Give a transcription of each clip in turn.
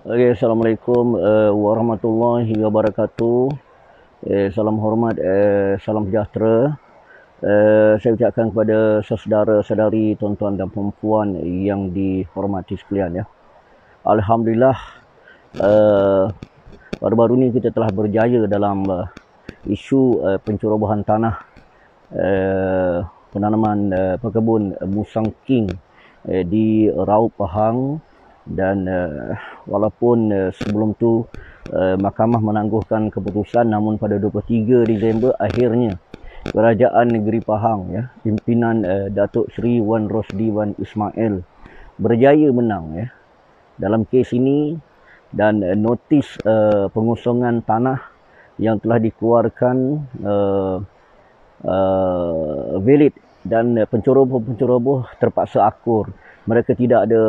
Okay, Assalamualaikum warahmatullahi wabarakatuh. Salam hormat, salam sejahtera. Saya ucapkan kepada saudara-saudari, tuan-tuan dan puan-puan yang dihormati sekalian ya. Alhamdulillah, baru-baru ni kita telah berjaya dalam isu pencerobohan tanah penanaman pekebun Musang King di Raub Pahang. Dan walaupun sebelum tu mahkamah menangguhkan keputusan, namun pada 23 Disember akhirnya Kerajaan Negeri Pahang ya, pimpinan Datuk Seri Wan Rosdi Wan Ismail berjaya menang ya dalam kes ini, dan notis pengosongan tanah yang telah dikeluarkan valid, dan penceroboh terpaksa akur. Mereka tidak ada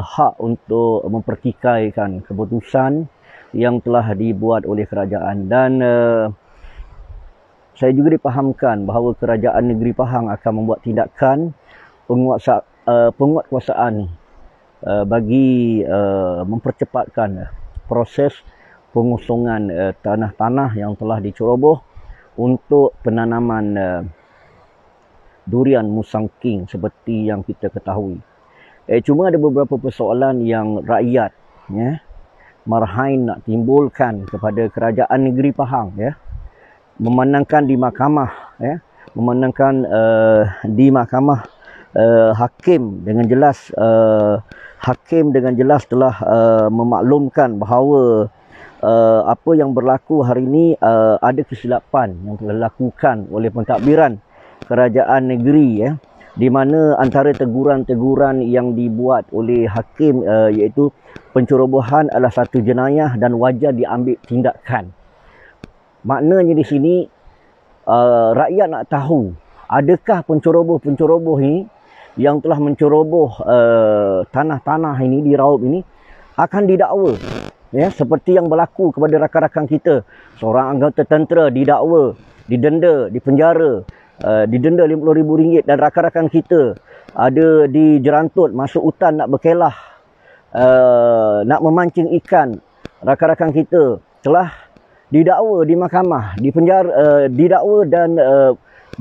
hak untuk mempertikaikan keputusan yang telah dibuat oleh kerajaan. Dan saya juga dipahamkan bahawa Kerajaan Negeri Pahang akan membuat tindakan penguatkuasaan bagi mempercepatkan proses pengosongan tanah-tanah yang telah diceroboh untuk penanaman durian Musang King seperti yang kita ketahui. Cuma ada beberapa persoalan yang rakyat ya, Marhain nak timbulkan kepada Kerajaan Negeri Pahang ya, memandangkan di mahkamah ya, memandangkan di mahkamah hakim dengan jelas telah memaklumkan bahawa apa yang berlaku hari ini ada kesilapan yang telah dilakukan oleh pentadbiran kerajaan negeri ya, di mana antara teguran-teguran yang dibuat oleh hakim iaitu pencerobohan adalah satu jenayah dan wajar diambil tindakan. Maknanya di sini rakyat nak tahu, adakah penceroboh-penceroboh ini yang telah menceroboh tanah-tanah ini di Raub ini akan didakwa ya, seperti yang berlaku kepada rakan-rakan kita. Seorang anggota tentera didakwa, didenda, dipenjara, didenda RM50,000, dan rakan-rakan kita ada dijerantut masuk hutan nak berkelah, nak memancing ikan. Rakan-rakan kita telah didakwa di mahkamah, dipenjara, didakwa dan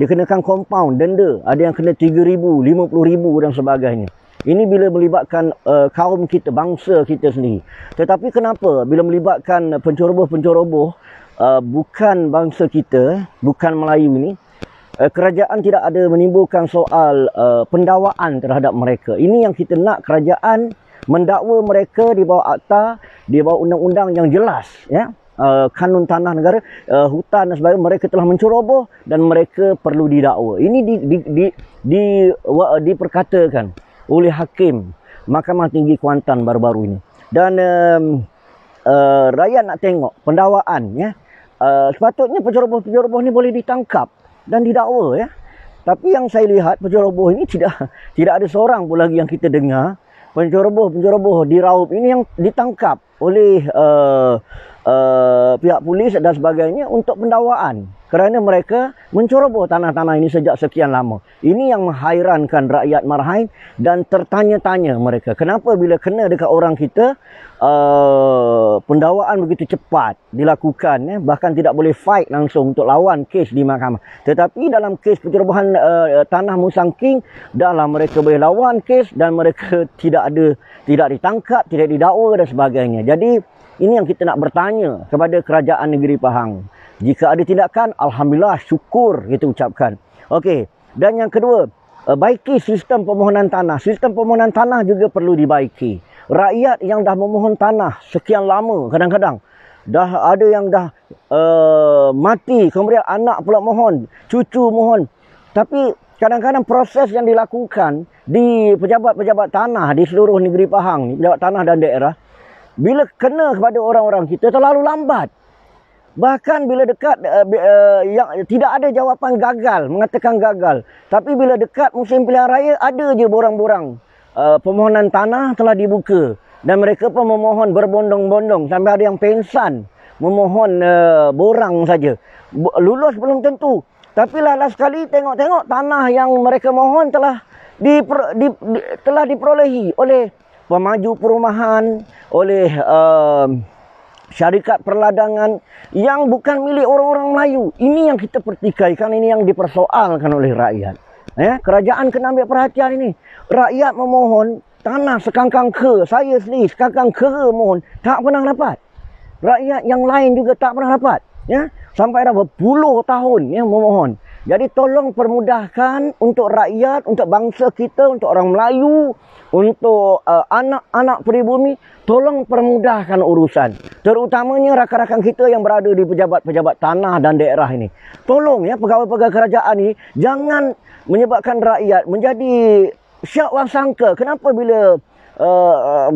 dikenakan kompaun, denda. Ada yang kena RM3,000, RM50,000 dan sebagainya. Ini bila melibatkan kaum kita, bangsa kita sendiri. Tetapi kenapa bila melibatkan penceroboh-penceroboh bukan bangsa kita, bukan Melayu ini, kerajaan tidak ada menimbulkan soal pendakwaan terhadap mereka. Ini yang kita nak, kerajaan mendakwa mereka di bawah akta, di bawah undang-undang yang jelas ya, kanun tanah negara, hutan dan sebagainya. Mereka telah menceroboh dan mereka perlu didakwa. Ini diperkatakan oleh hakim Mahkamah Tinggi Kuantan baru-baru ini. Dan rakyat nak tengok pendakwaan ya. Sepatutnya penceroboh-penceroboh ni boleh ditangkap dan didakwa ya. Tapi yang saya lihat, penceroboh ini tidak ada seorang pun lagi yang kita dengar. Penceroboh di Raub ini yang ditangkap oleh pihak polis dan sebagainya untuk pendakwaan, kerana mereka menceroboh tanah-tanah ini sejak sekian lama. Ini yang menghairankan rakyat Marhain, dan tertanya-tanya mereka, kenapa bila kena dekat orang kita pendakwaan begitu cepat dilakukan ya? Bahkan tidak boleh fight langsung untuk lawan kes di mahkamah. Tetapi dalam kes pencerobohan tanah Musang King, dahlah mereka boleh lawan kes dan mereka tidak ditangkap, tidak didakwa dan sebagainya. Jadi ini yang kita nak bertanya kepada Kerajaan Negeri Pahang. Jika ada tindakan, alhamdulillah, syukur kita ucapkan. Okey, dan yang kedua, baiki sistem permohonan tanah. Sistem permohonan tanah juga perlu dibaiki. Rakyat yang dah memohon tanah sekian lama, kadang-kadang dah ada yang dah mati, kemudian anak pula mohon, cucu mohon. Tapi kadang-kadang proses yang dilakukan di pejabat-pejabat tanah di seluruh negeri Pahang, pejabat tanah dan daerah, bila kena kepada orang-orang kita terlalu lambat. Bahkan bila dekat yang tidak ada jawapan gagal, mengatakan gagal. Tapi bila dekat musim pilihan raya, ada je borang-borang permohonan tanah telah dibuka, dan mereka pun memohon berbondong-bondong sampai ada yang pengsan memohon borang saja. Lulus belum tentu. Tapi last sekali tengok-tengok tanah yang mereka mohon telah diperolehi oleh pemaju perumahan, oleh syarikat perladangan yang bukan milik orang-orang Melayu. Ini yang kita pertikaikan, ini yang dipersoalkan oleh rakyat. Kerajaan kena ambil perhatian ini. Rakyat memohon tanah sekangkang ke, saya sendiri sekangkang ke mohon, tak pernah dapat. Rakyat yang lain juga tak pernah dapat. Sampai dah berpuluh tahun memohon. Jadi tolong permudahkan untuk rakyat, untuk bangsa kita, untuk orang Melayu, untuk anak-anak peribumi, tolong permudahkan urusan. Terutamanya rakan-rakan kita yang berada di pejabat-pejabat tanah dan daerah ini. Tolong pegawai-pegawai kerajaan ini jangan menyebabkan rakyat menjadi syak wang sangka. Kenapa bila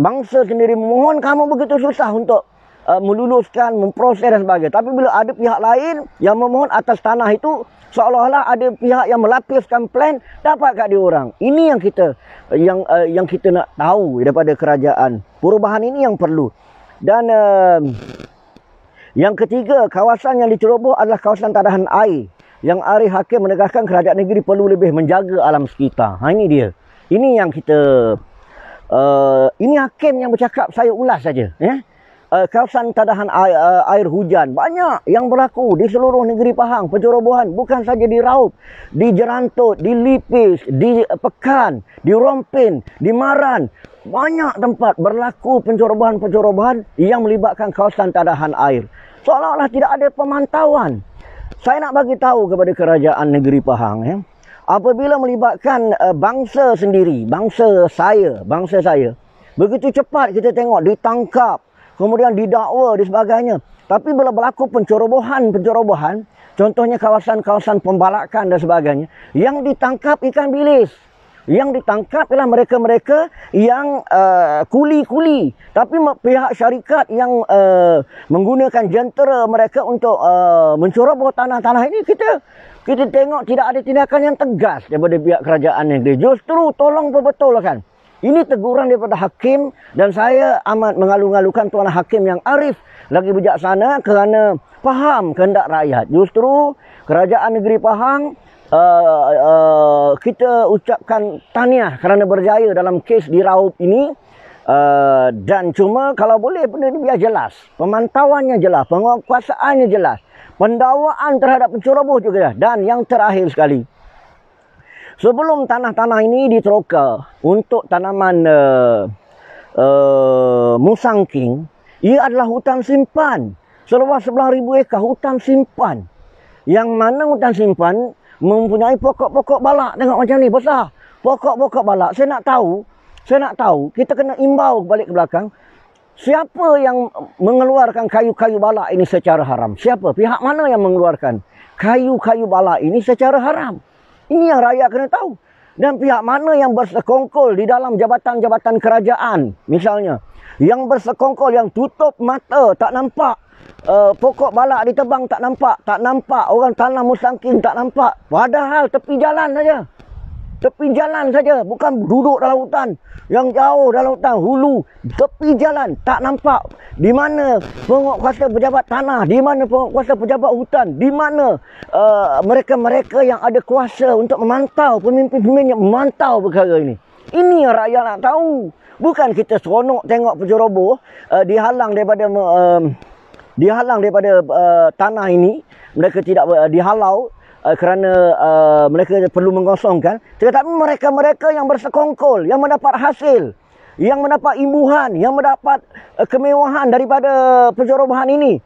bangsa sendiri memohon, kamu begitu susah untuk meluluskan, memproses dan sebagainya. Tapi bila ada pihak lain yang memohon atas tanah itu, seolah-olah ada pihak yang melapiskan plan dapat kat dia orang. Ini yang kita nak tahu daripada kerajaan. Perubahan ini yang perlu. Dan yang ketiga, kawasan yang diceroboh adalah kawasan tadahan air. Yang Arif Hakim menegaskan kerajaan negeri perlu lebih menjaga alam sekitar. Ini dia. Ini yang kita ini Hakim yang bercakap, saya ulas saja. Kawasan tadahan air hujan banyak yang berlaku di seluruh negeri Pahang. Pencerobohan bukan saja di Raub, di Jerantut, di Lipis, di Pekan, di Rompin, di Maran. Banyak tempat berlaku pencerobohan yang melibatkan kawasan tadahan air. Seolah-olah tidak ada pemantauan. Saya nak bagi tahu kepada kerajaan negeri Pahang, apabila melibatkan bangsa sendiri, bangsa saya, begitu cepat kita tengok ditangkap, kemudian didakwa dan sebagainya. Tapi bila berlaku pencerobohan, contohnya kawasan-kawasan pembalakan dan sebagainya, yang ditangkap ikan bilis. Yang ditangkap ialah mereka-mereka yang kuli-kuli. Tapi pihak syarikat yang menggunakan jentera mereka untuk menceroboh tanah-tanah ini, kita tengok tidak ada tindakan yang tegas daripada pihak kerajaan negeri. Justru tolong berbetulkan. Ini teguran daripada Hakim, dan saya amat mengalu-alukan Tuan Hakim yang arif lagi bijaksana kerana faham kehendak rakyat. Justru kerajaan negeri Pahang, kita ucapkan tahniah kerana berjaya dalam kes di Raub ini. Dan cuma kalau boleh benda ini biar jelas, pemantauannya jelas, penguasaannya jelas, pendakwaan terhadap penceroboh juga. Dan yang terakhir sekali, sebelum tanah-tanah ini diteroka untuk tanaman musangking, ia adalah hutan simpan. Seluas 11,000 ekar hutan simpan. Yang mana hutan simpan mempunyai pokok-pokok balak. Tengok macam ni, besar. Pokok-pokok balak. Saya nak tahu, kita kena imbau balik ke belakang. Siapa yang mengeluarkan kayu-kayu balak ini secara haram? Siapa? Pihak mana yang mengeluarkan kayu-kayu balak ini secara haram? Ini yang rakyat kena tahu. Dan pihak mana yang bersekongkol di dalam jabatan-jabatan kerajaan, misalnya, yang bersekongkol, yang tutup mata, tak nampak pokok balak ditebang, tak nampak orang tanam musangking, tak nampak. Padahal tepi jalan saja, bukan duduk dalam hutan, yang jauh dalam hutan, hulu, tepi jalan, tak nampak. Di mana penguasa pejabat tanah, di mana penguasa pejabat hutan, di mana mereka-mereka yang ada kuasa untuk memantau, pemimpin-pemimpin yang memantau perkara ini. Ini yang rakyat nak tahu. Bukan kita seronok tengok penceroboh dihalang daripada tanah ini, mereka tidak dihalau kerana mereka perlu mengosongkan. Tetapi mereka-mereka yang bersekongkol, yang mendapat hasil, yang mendapat imbuhan, yang mendapat kemewahan daripada pencerobohan ini,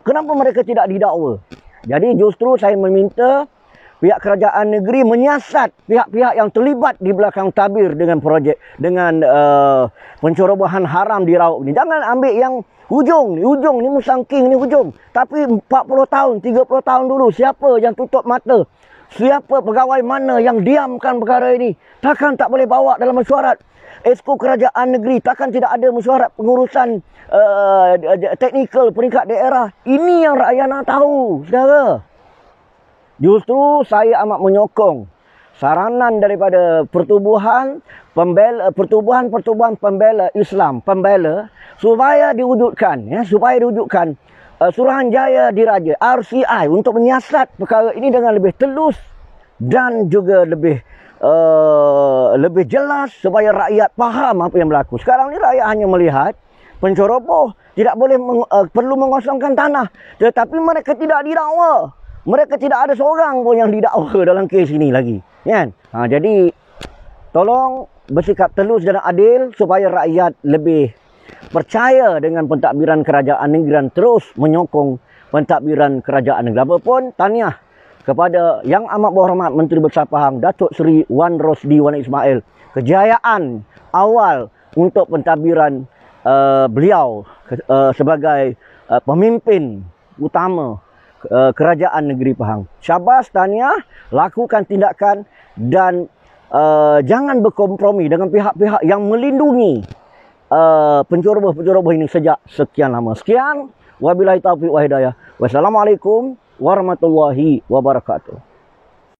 kenapa mereka tidak didakwa? Jadi justru saya meminta pihak kerajaan negeri menyiasat pihak-pihak yang terlibat di belakang tabir dengan projek, dengan pencerobohan haram di Raub ini. Jangan ambil yang hujung ni musangking ni hujung. Tapi 40 tahun, 30 tahun dulu, siapa yang tutup mata? Siapa pegawai mana yang diamkan perkara ini? Takkan tak boleh bawa dalam mesyuarat Esko kerajaan negeri, takkan tidak ada mesyuarat pengurusan teknikal peringkat daerah. Ini yang rakyat nak tahu, saudara. Justru saya amat menyokong saranan daripada pertubuhan pembela Islam, supaya diwujudkan, Suruhanjaya Diraja RCI untuk menyiasat perkara ini dengan lebih telus dan juga lebih lebih jelas supaya rakyat faham apa yang berlaku. Sekarang ni rakyat hanya melihat penceroboh tidak boleh perlu mengosongkan tanah, tetapi mereka tidak didakwa. Mereka tidak ada seorang pun yang didakwa dalam kes ini lagi, kan? Jadi tolong bersikap telus dan adil supaya rakyat lebih percaya dengan pentadbiran kerajaan negeri dan terus menyokong pentadbiran kerajaan negeri. Apapun, tahniah kepada Yang Amat Berhormat Menteri Besar Pahang Datuk Seri Wan Rosdi Wan Ismail, kejayaan awal untuk pentadbiran beliau sebagai pemimpin utama kerajaan negeri Pahang. Syabas, tahniah, lakukan tindakan dan jangan berkompromi dengan pihak-pihak yang melindungi penceroboh-penceroboh ini sejak sekian lama. Sekian, wabillahi taufiq wa hidayah. Wassalamualaikum warahmatullahi wabarakatuh.